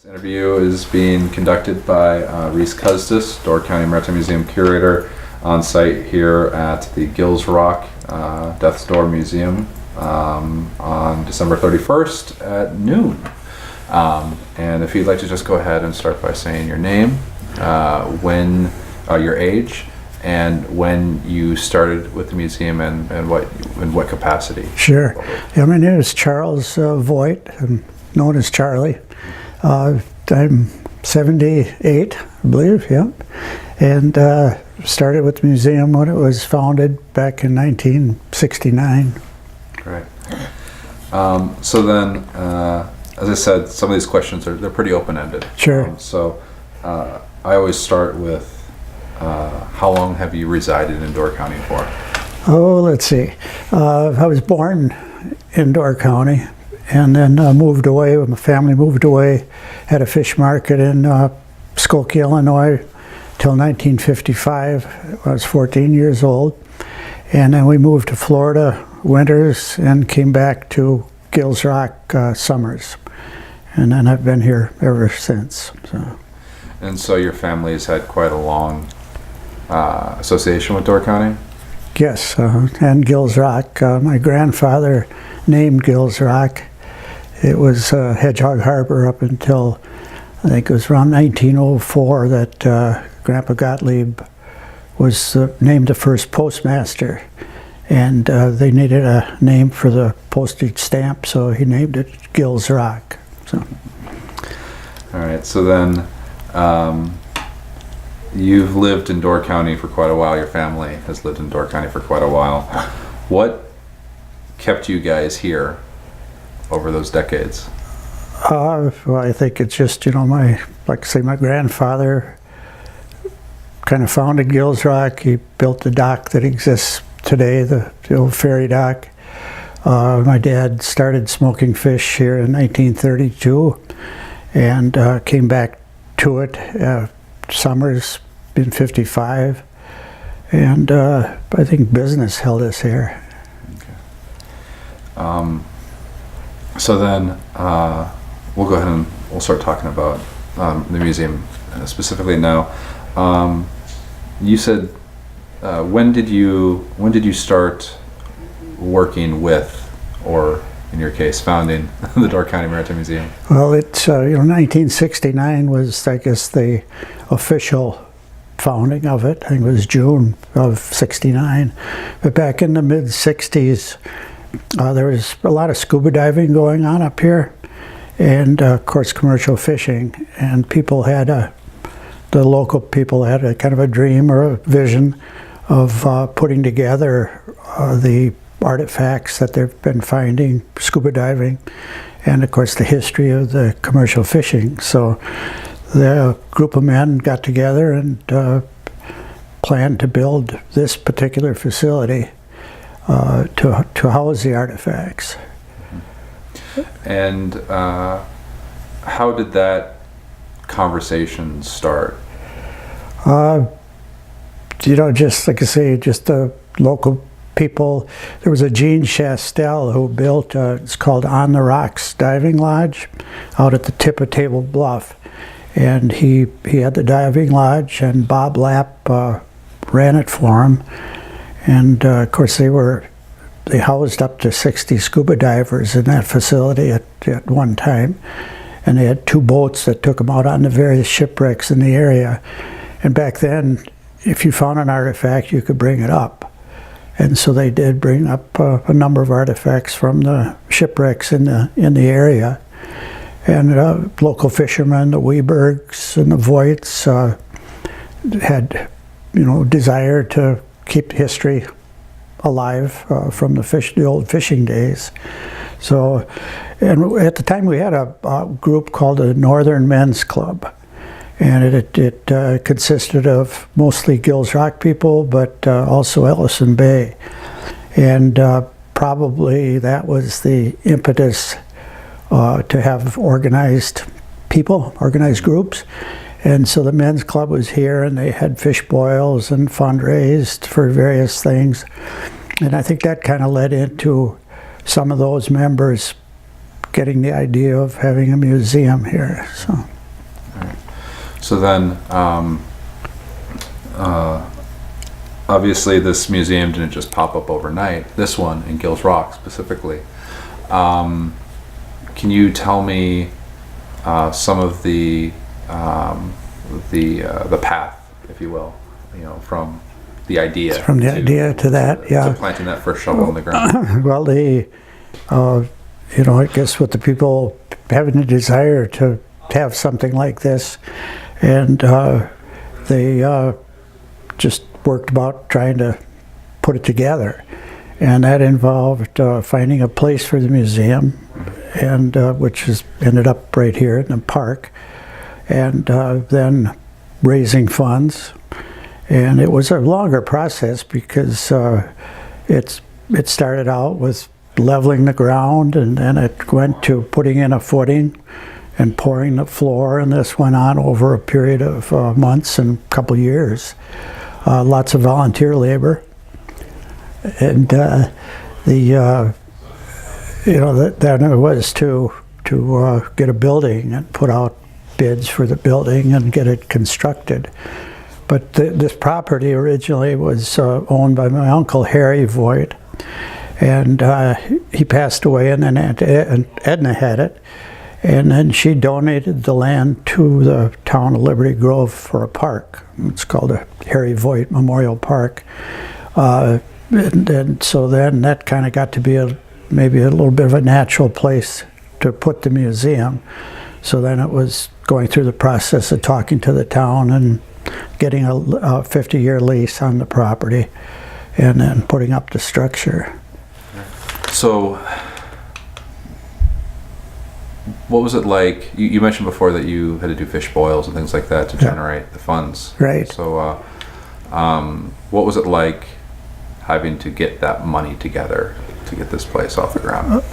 This interview is being conducted by Reese Custis, Door County Maritime Museum curator, on site here at the Gills Rock Death's Door Museum on December 31st at noon. And if you'd like to just go ahead and start by saying your name, your age, and when you started with the museum and in what capacity. Sure. Yeah, my name is Charles Voight. I'm known as Charlie. I'm 78, I believe, yeah. And started with the museum when it was founded back in 1969. Great. So then, as I said, some of these questions they're pretty open-ended. Sure. I always start with, how long have you resided in Door County for? Oh, let's see. I was born in Door County and then moved away. My family moved away, had a fish market in Skokie, Illinois till 1955. I was 14 years old. And then we moved to Florida winters and came back to Gills Rock summers. And then I've been here ever since. So. And so your family has had quite a long association with Door County? Yes, and Gills Rock. My grandfather named Gills Rock. It was Hedgehog Harbor up until, I think it was around 1904 that Grandpa Gottlieb was named the first postmaster. And they needed a name for the postage stamp, so he named it Gills Rock. So. All right, so then you've lived in Door County for quite a while. Your family has lived in Door County for quite a while. What kept you guys here over those decades? Well, I think it's just, my grandfather kind of founded Gills Rock. He built the dock that exists today, the old ferry dock. My dad started smoking fish here in 1932 and came back to it summers in 55. And I think business held us here. Okay. So then we'll go ahead and we'll start talking about the museum specifically now. You said when did you start working with, or in your case, founding the Door County Maritime Museum? Well, it's 1969 was, I guess, the official founding of it. I think it was June of '69. But back in the mid '60s, there was a lot of scuba diving going on up here, and of course commercial fishing. And people had the local people had a kind of a dream or a vision of putting together the artifacts that they've been finding scuba diving, and of course the history of the commercial fishing. So the group of men got together and planned to build this particular facility to house the artifacts. And how did that conversation start? Just like I say, just the local people. There was a Gene Chastel who built, it's called On the Rocks Diving Lodge out at the tip of Table Bluff. And he had the diving lodge, and Bob Lapp ran it for him. And of course they housed up to 60 scuba divers in that facility at one time. And they had 2 boats that took them out on the various shipwrecks in the area. And back then, if you found an artifact, you could bring it up. And so they did bring up a number of artifacts from the shipwrecks in the area. And local fishermen, the Webergs and the Voights, had, desire to keep history alive from the old fishing days. So, and at the time we had a group called the Northern Men's Club. And it consisted of mostly Gills Rock people, but also Ellison Bay. And probably that was the impetus to have organized people, organized groups. And so the men's club was here, and they had fish boils and fundraised for various things. And I think that kind of led into some of those members getting the idea of having a museum here. So. So then, obviously this museum didn't just pop up overnight, this one in Gills Rock specifically. Can you tell me some of the path, if you will, from the idea to that, yeah. to planting that first shovel in the ground? Well, I guess with the people having a desire to have something like this, and they just worked about trying to put it together, and that involved finding a place for the museum, and which is ended up right here in the park, and then raising funds. And it was a longer process because it started out with leveling the ground, and then it went to putting in a footing and pouring the floor, and this went on over a period of months and a couple years. Lots of volunteer labor, and then it was to get a building and put out bids for the building and get it constructed. But this property originally was owned by my uncle Harry Voight, and he passed away, and then Edna had it, and then she donated the land to the town of Liberty Grove for a park. It's called a Harry Voight Memorial Park, and so then that kind of got to be maybe a little bit of a natural place to put the museum. So then it was going through the process of talking to the town and getting a 50-year lease on the property, and then putting up the structure. So what was it like? You mentioned before that you had to do fish boils and things like that to generate the funds. Right. So what was it like having to get that money together to get this place off the ground?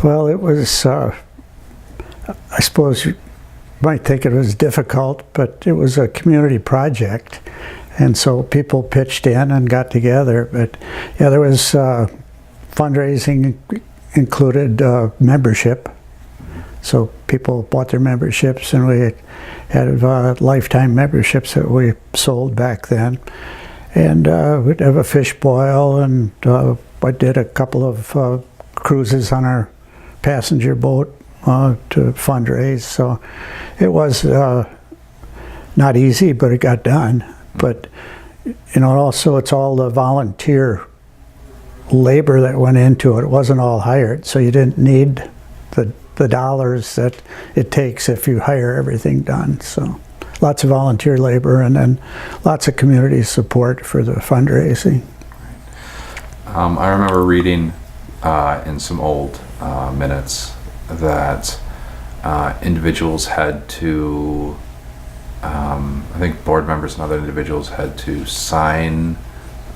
Well, it was, I suppose you might think it was difficult, but it was a community project, and so people pitched in and got together. But yeah, there was fundraising included membership, so people bought their memberships, and we had lifetime memberships that we sold back then. And we'd have a fish boil, and I did a couple of cruises on our passenger boat to fundraise. So it was not easy, but it got done. But also it's all the volunteer labor that went into it. It wasn't all hired, so you didn't need the dollars that it takes if you hire everything done. So lots of volunteer labor, and then lots of community support for the fundraising. I remember reading in some old minutes that individuals had to, I think board members and other individuals had to sign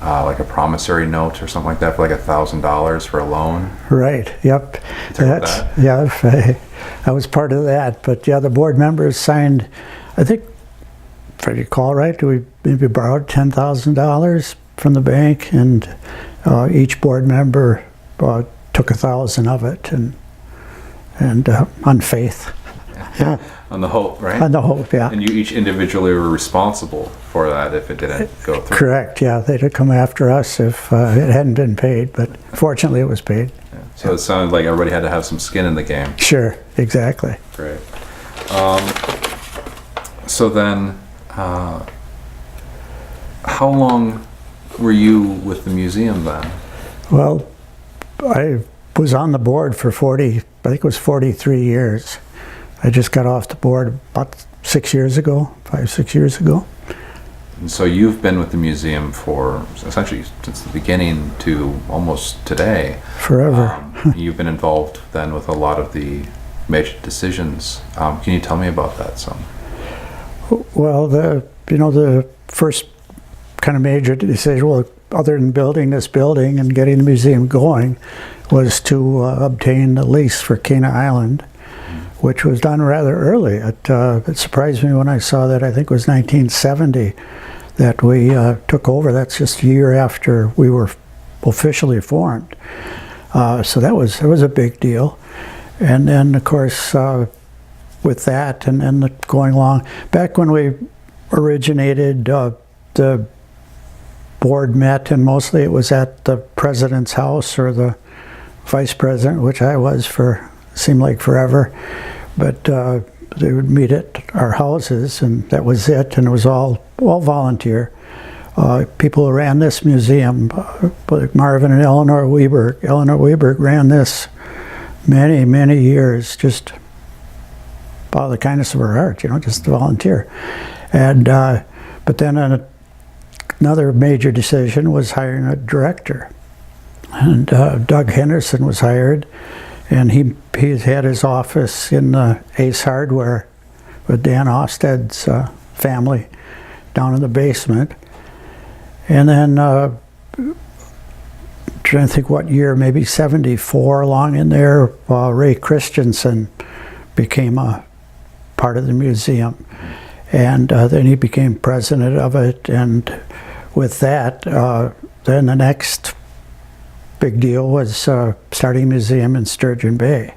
like a promissory note or something like that for like $1,000 for a loan. Right. Yep. Yeah. I was part of that, but yeah, the board members signed. I think, if I recall right, we maybe borrowed $10,000 from the bank, and each board member took $1,000 of it, and on faith. Yeah. On the hope, right? On the hope, yeah. And you each individually were responsible for that if it didn't go through. Correct, yeah. They'd have come after us if it hadn't been paid, but fortunately it was paid. Yeah. So it sounded like everybody had to have some skin in the game. Sure, exactly. Great. So then, how long were you with the museum then? Well, I was on the board for 43 years. I just got off the board about 5-6 years ago. And so you've been with the museum for essentially since the beginning to almost today. Forever. You've been involved then with a lot of the major decisions. Can you tell me about that some? Well, the first kind of major decision, other than building this building and getting the museum going, was to obtain the lease for Cana Island, which was done rather early. It surprised me when I saw that. I think it was 1970 that we took over. That's just a year after we were officially formed. So that was a big deal. And then, of course, with that, and then going along. Back when we originated, the board met, and mostly it was at the president's house or the vice president, which I was for, seemed like forever. But they would meet at our houses, and that was it, and it was all volunteer. People who ran this museum, like Marvin and Eleanor Weberg. Eleanor Weberg ran this many, many years, just out of the kindness of her heart, you know, just to volunteer. And but then another major decision was hiring a director. And Doug Henderson was hired, and he had his office in Ace Hardware with Dan Osted's family down in the basement. And then, trying to think what year, maybe 74, along in there, Ray Christensen became a part of the museum. And then he became president of it. And with that, then the next big deal was starting a museum in Sturgeon Bay.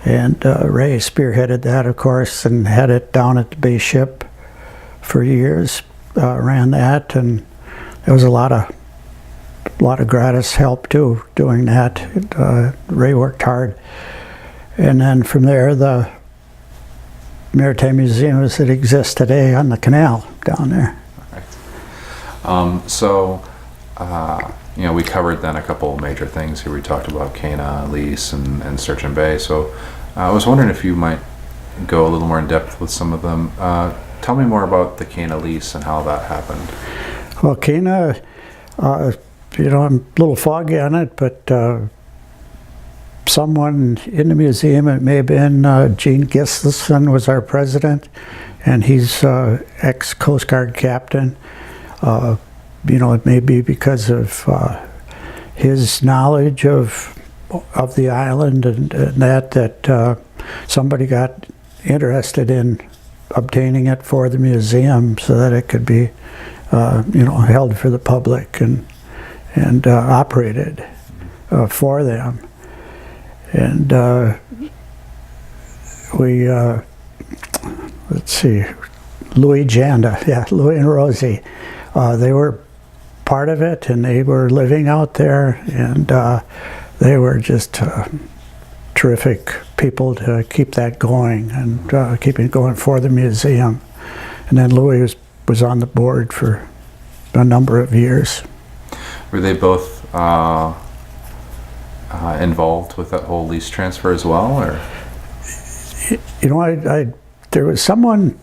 And Ray spearheaded that, of course, and had it down at the Bay Ship for years, ran that, and there was a lot of gratis help too doing that. Ray worked hard. And then from there, the Maritime Museum as it exists today on the canal down there. Right. So, you know, we covered then a couple major things here. We talked about Cana, Lease, and Sturgeon Bay. So I was wondering if you might go a little more in depth with some of them. Tell me more about the Cana lease and how that happened. Well, Cana, you know, I'm a little foggy on it, but someone in the museum, it may have been Gene Gislason was our president, and he's ex-Coast Guard captain. You know, it may be because of his knowledge of the island and that somebody got interested in obtaining it for the museum so that it could be, you know, held for the public and operated for them. And we, let's see, Louis Janda, yeah, Louis and Rosie, they were part of it, and they were living out there, and they were just terrific people to keep that going and keeping it going for the museum. And then Louis was on the board for a number of years. Were they both involved with that whole lease transfer as well, or? You know, there was someone,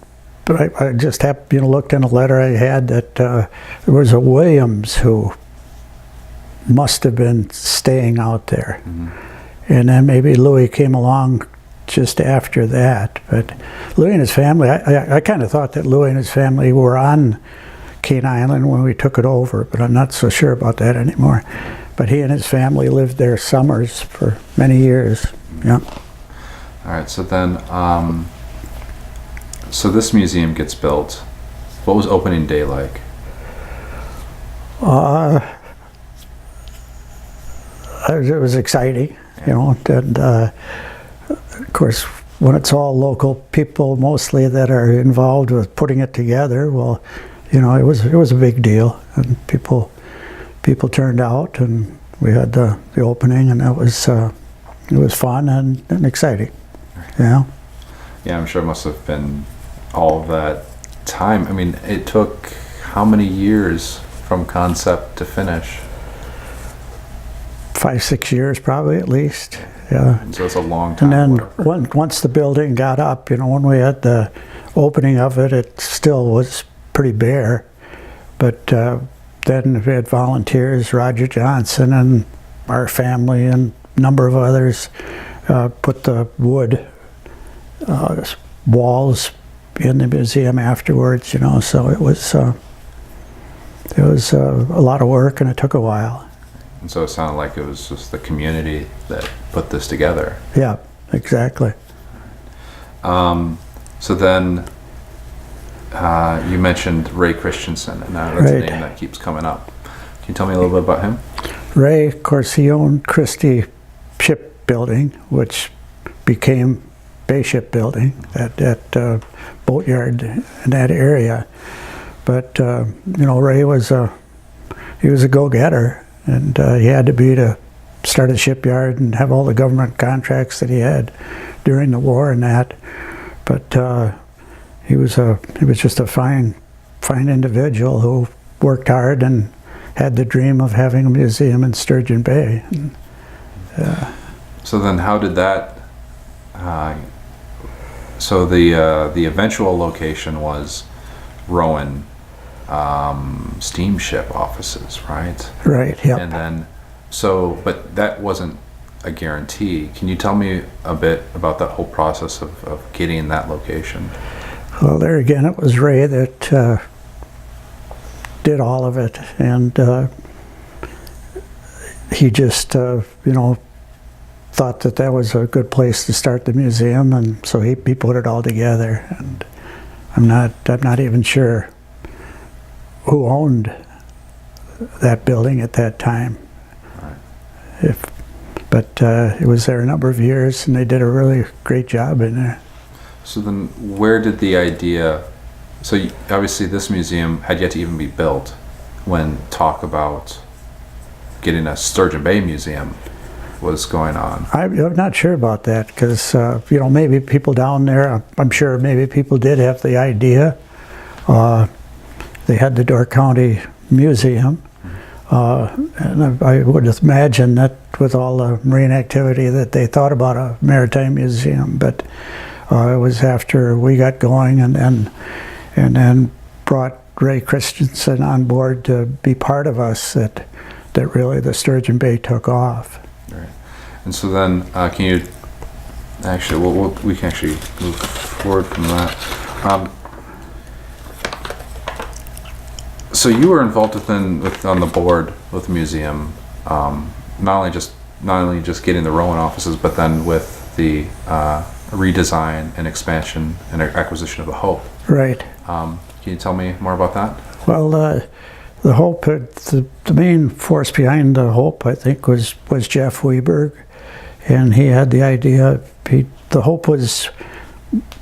but I just happened, you know, looked in a letter I had that there was a Williams who must have been staying out there. Mm-hmm. And then maybe Louis came along just after that. But Louis and his family, I kind of thought that Louis and his family were on Cane Island when we took it over, but I'm not so sure about that anymore. But he and his family lived there summers for many years. Yeah. All right, so then, so this museum gets built. What was opening day like? It was exciting, you know, and of course, when it's all local people mostly that are involved with putting it together, well, you know, it was a big deal, and people turned out, and we had the opening, and it was fun and exciting. Yeah. Yeah, I'm sure it must have been all of that time. I mean, it took how many years from concept to finish? 5-6 years probably at least. Yeah. And so it's a long time. And then once the building got up, you know, when we had the opening of it, it still was pretty bare. But then we had volunteers, Roger Johnson and our family and a number of others put the wood walls in the museum afterwards, you know, so it was a lot of work, and it took a while. And so it sounded like it was just the community that put this together. Yeah, exactly. So then you mentioned Ray Christensen, and that's a name that keeps coming up. Can you tell me a little bit about him? Ray, of course, he owned Christie Shipbuilding, which became Bay Shipbuilding, that boatyard in that area. But you know, Ray was he was a go-getter, and he had to be to start a shipyard and have all the government contracts that he had during the war and that. But he was just a fine individual who worked hard and had the dream of having a museum in Sturgeon Bay. And, so then, how did that? So the eventual location was Rowan steamship offices, right? Right. Yeah. And then, but that wasn't a guarantee. Can you tell me a bit about that whole process of getting that location? Well, there again, it was Ray that did all of it, and he just, you know, thought that was a good place to start the museum, and so he put it all together. And I'm not even sure who owned that building at that time. Right. But it was there a number of years, and they did a really great job in there. So then, where did the idea? So obviously, this museum had yet to even be built when talk about getting a Sturgeon Bay museum was going on. I'm not sure about that, because you know, maybe people down there, I'm sure maybe people did have the idea. They had the Door County Museum, and I would imagine that with all the marine activity that they thought about a maritime museum. But it was after we got going and then brought Ray Christensen on board to be part of us that really the Sturgeon Bay took off. Right. And so then, can you actually? We can actually move forward from that. So you were involved on the board with the museum, not only just getting the Rowan offices, but then with the redesign and expansion and acquisition of the Hope. Right. Can you tell me more about that? Well, the Hope, the main force behind the Hope, I think, was Jeff Weberg, and he had the idea. The Hope was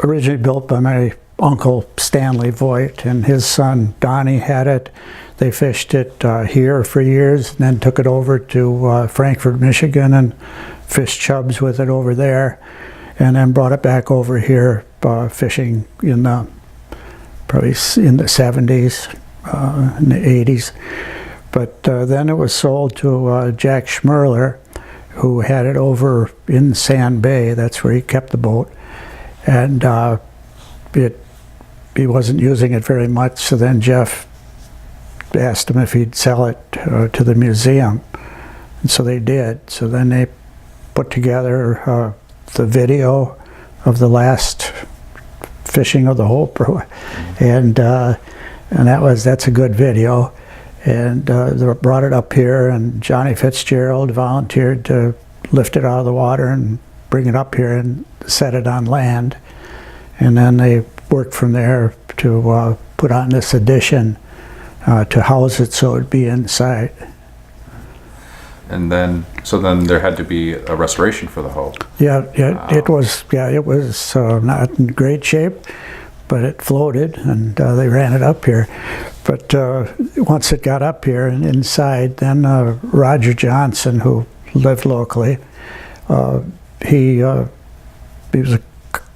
originally built by my uncle Stanley Voight, and his son Donnie had it. They fished it here for years, and then took it over to Frankfort, Michigan, and fished chubs with it over there, and then brought it back over here fishing in probably in the 70s, in the 80s. But then it was sold to Jack Schmerler, who had it over in Sand Bay. That's where he kept the boat, and he wasn't using it very much. So then Jeff asked him if he'd sell it to the museum, and so they did. So then they put together the video of the last fishing of the Hope, and that's a good video. And they brought it up here, and Johnny Fitzgerald volunteered to lift it out of the water and bring it up here and set it on land. And then they worked from there to put on this addition to house it so it'd be inside. And then, so then there had to be a restoration for the Hope. Yeah, it was not in great shape, but it floated, and they ran it up here. But once it got up here and inside, then Roger Johnson, who lived locally, he was an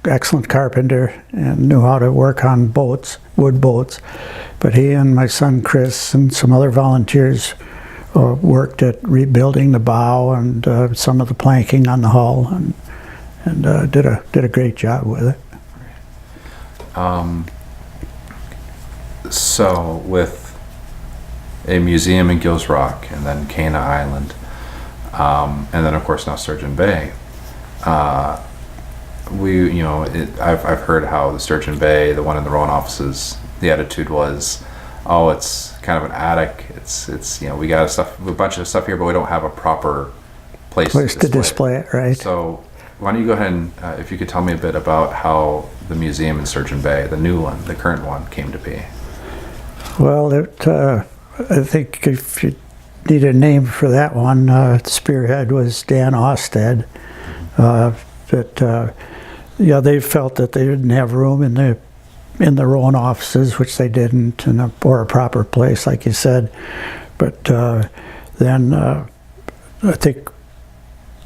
excellent carpenter and knew how to work on boats, wood boats. But he and my son Chris and some other volunteers worked at rebuilding the bow and some of the planking on the hull, and did a great job with it. So with a museum in Gills Rock, and then Cana Island, and then of course now Sturgeon Bay, I've heard how the Sturgeon Bay, the one in the Rowan offices, the attitude was, oh, it's kind of an attic. It's we got a bunch of stuff here, but we don't have a proper place to display it. Right. So why don't you go ahead and if you could tell me a bit about how the museum in Sturgeon Bay, the new one, the current one, came to be. Well, I think if you need a name for that one, the spearhead was Dan Osted. yeah, they felt that they didn't have room in their own offices, which they didn't, or a proper place, like you said. But then I think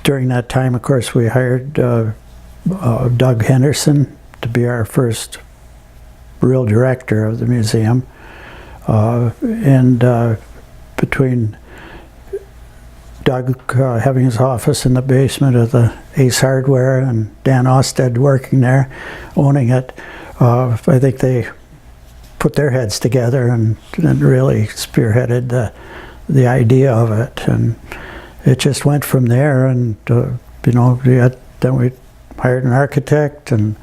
during that time, of course, we hired Doug Henderson to be our first real director of the museum. And between Doug having his office in the basement of the Ace Hardware and Dan Osted working there, owning it, I think they put their heads together and really spearheaded the idea of it. And it just went from there. And, you know, then we hired an architect and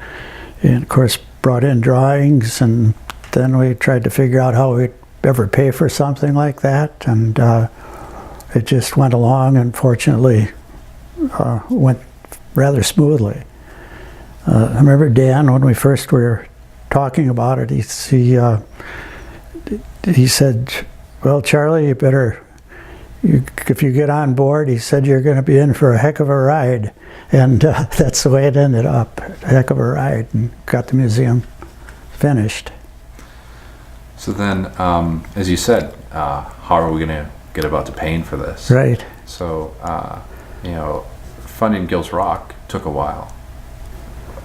of course brought in drawings, and then we tried to figure out how we'd ever pay for something like that. And it just went along, and fortunately went rather smoothly. I remember Dan, when we first were talking about it, he said, well, Charlie, you better, if you get on board, he said, you're going to be in for a heck of a ride. And that's the way it ended up, a heck of a ride, and got the museum finished. So then, as you said, how are we going to get about to paying for this? Right. So, you know, funding Gills Rock took a while.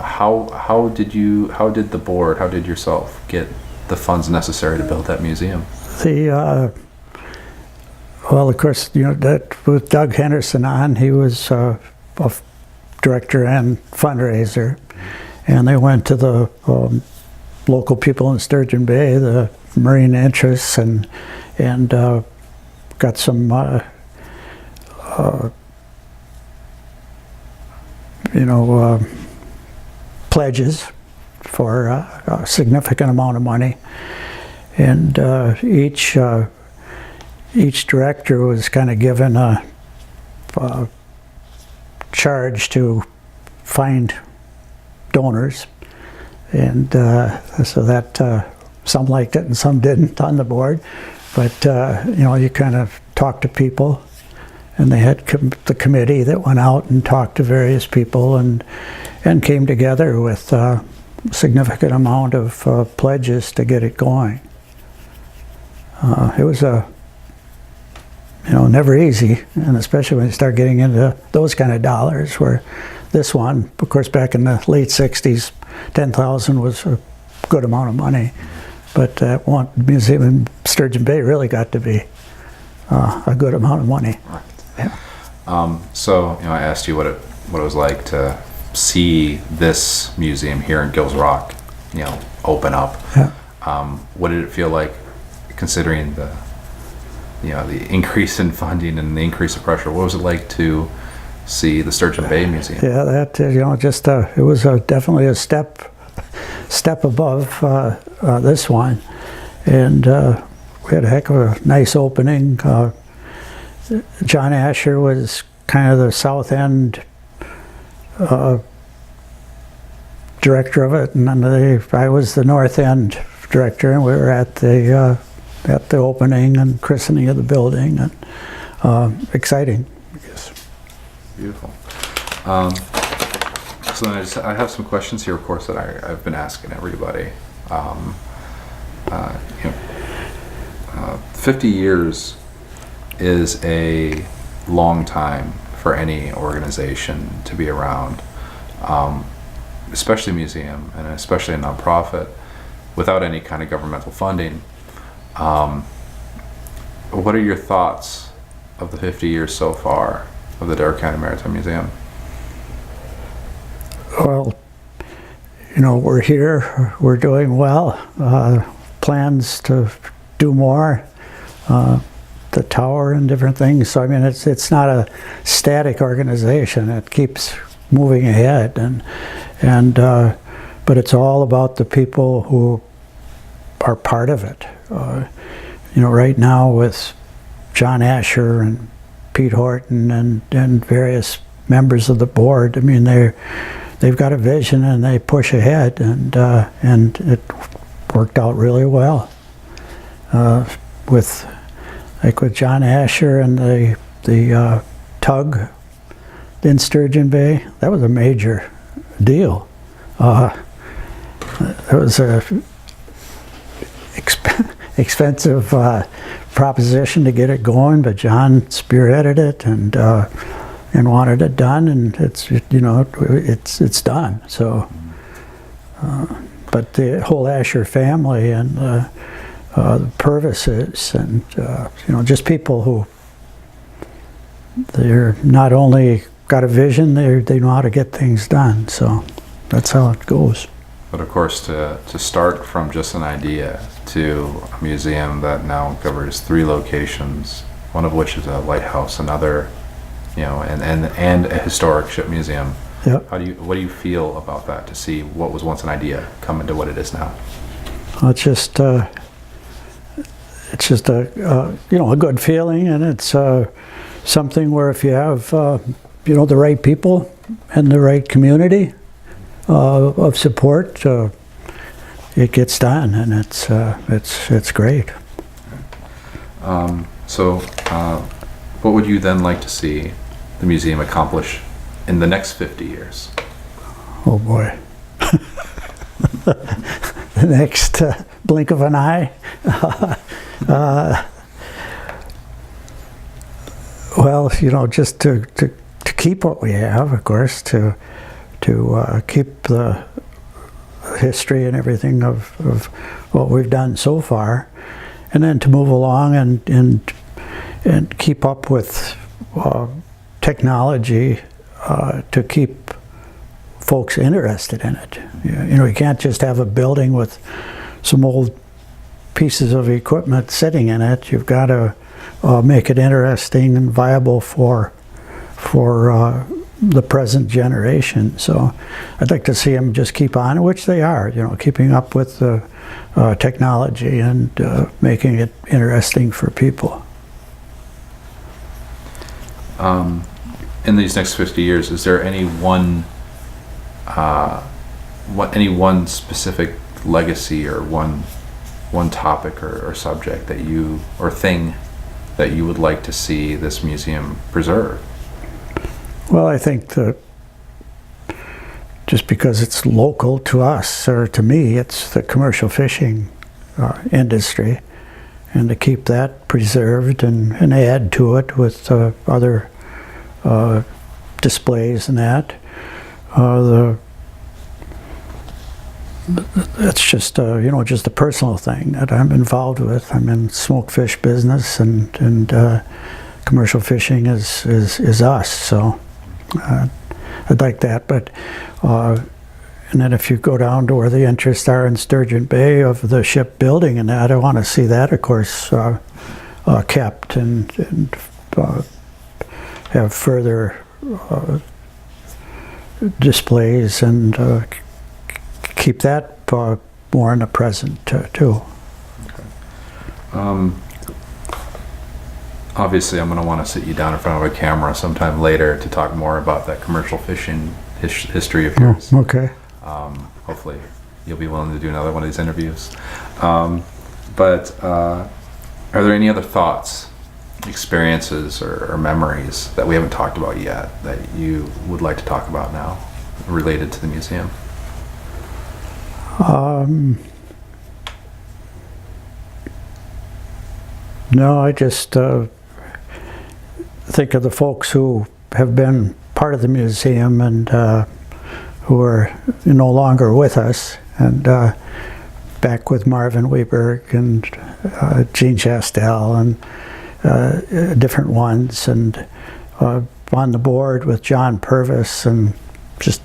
How did the board, how did yourself get the funds necessary to build that museum? Well, of course, you know, that with Doug Henderson on, he was a director and fundraiser, and they went to the local people in Sturgeon Bay, the marine interests, and got some you know, pledges for a significant amount of money, and each director was kind of given a charge to find donors, and so that some liked it and some didn't on the board. But you know, you kind of talk to people, and they had the committee that went out and talked to various people and came together with a significant amount of pledges to get it going. It was you know, never easy, and especially when you start getting into those kind of dollars, where this one, of course, back in the late 60s, 10,000 was a good amount of money. But that one museum in Sturgeon Bay really got to be a good amount of money. Right. Yeah. So, you know, I asked you what it was like to see this museum here in Gills Rock, you know, open up. Yeah. What did it feel like, considering the increase in funding and the increase of pressure? What was it like to see the Sturgeon Bay Museum? Yeah, that, you know, just it was definitely a step above this one, and we had a heck of a nice opening. John Asher was kind of the south end director of it, and then I was the north end director, and we were at the opening and christening of the building, and exciting. Yes. Beautiful. So then I have some questions here, of course, that I've been asking everybody. 50 years is a long time for any organization to be around, especially a museum and especially a nonprofit, without any kind of governmental funding. What are your thoughts of the 50 years so far of the Door County Maritime Museum? Well, you know, we're here, we're doing well. Plans to do more, the tower and different things. So I mean, it's not a static organization. It keeps moving ahead, but it's all about the people who are part of it. You know, right now with John Asher and Pete Horton and various members of the board, I mean, they've got a vision and they push ahead, and it worked out really well. With John Asher and the tug in Sturgeon Bay, that was a major deal. It was a expensive proposition to get it going, but John spearheaded it and wanted it done, and it's done. So, but the whole Asher family and the Purvises and just people who they're not only got a vision, they know how to get things done. So that's how it goes. But of course, to start from just an idea to a museum that now covers 3 locations, one of which is a lighthouse, another, and a historic ship museum. Yep. What do you feel about that? To see what was once an idea come into what it is now? Well, it's just a good feeling, and it's something where if you have the right people and the right community of support, it gets done, and it's great. So, what would you then like to see the museum accomplish in the next 50 years? Oh boy. The next blink of an eye. Well, just to keep what we have, of course, to keep the history and everything of what we've done so far, and then to move along and keep up with technology to keep folks interested in it. You can't just have a building with some old pieces of equipment sitting in it. You've got to make it interesting and viable for the present generation. So I'd like to see them just keep on, which they are, keeping up with the technology and making it interesting for people. In these next 50 years, is there any one specific legacy or one topic or subject that or thing that you would like to see this museum preserve? Well, I think that just because it's local to us, or to me, it's the commercial fishing industry, and to keep that preserved and add to it with other displays and that. That's just just a personal thing that I'm involved with. I'm in smokefish business, and commercial fishing is us. So I'd like that. But and then if you go down to where the interests are in Sturgeon Bay of the shipbuilding and that, I want to see that, of course, kept and have further displays and keep that more in the present too. Okay. Obviously, I'm going to want to sit you down in front of a camera sometime later to talk more about that commercial fishing history of yours. Okay. Hopefully, you'll be willing to do another one of these interviews. But are there any other thoughts, experiences, or memories that we haven't talked about yet that you would like to talk about now related to the museum? No, I just think of the folks who have been part of the museum and who are no longer with us, and back with Marvin Weberg and Gene Chastel and different ones, and on the board with John Purvis, and just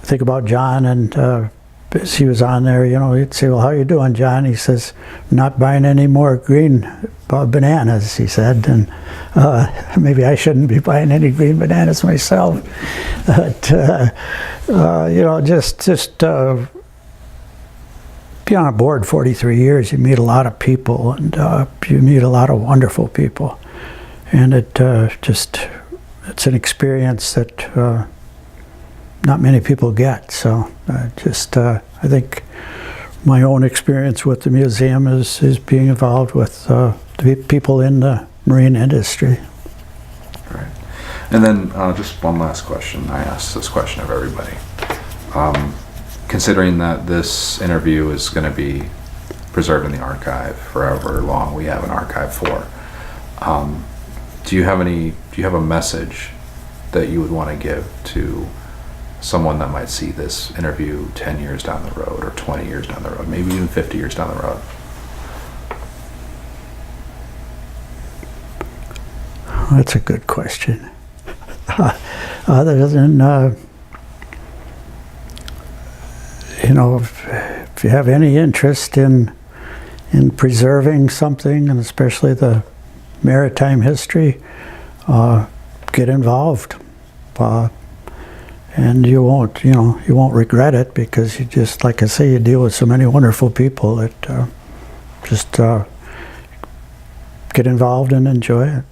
think about John, and as he was on there, he'd say, "Well, how you doing, John?" He says, "Not buying any more green bananas," he said, and maybe I shouldn't be buying any green bananas myself. But just be on a board 43 years, you meet a lot of people, and you meet a lot of wonderful people, and it's an experience that not many people get. So I think my own experience with the museum is being involved with the people in the marine industry. All right. And then just one last question. I ask this question of everybody. considering that this interview is going to be preserved in the archive forever long we have an archive for, do you have a message that you would want to give to someone that might see this interview 10 years down the road, or 20 years down the road, maybe even 50 years down the road? That's a good question. Other than, if you have any interest in preserving something, and especially the maritime history, get involved. And you won't regret it, because you just, like I say, you deal with so many wonderful people that just get involved and enjoy it.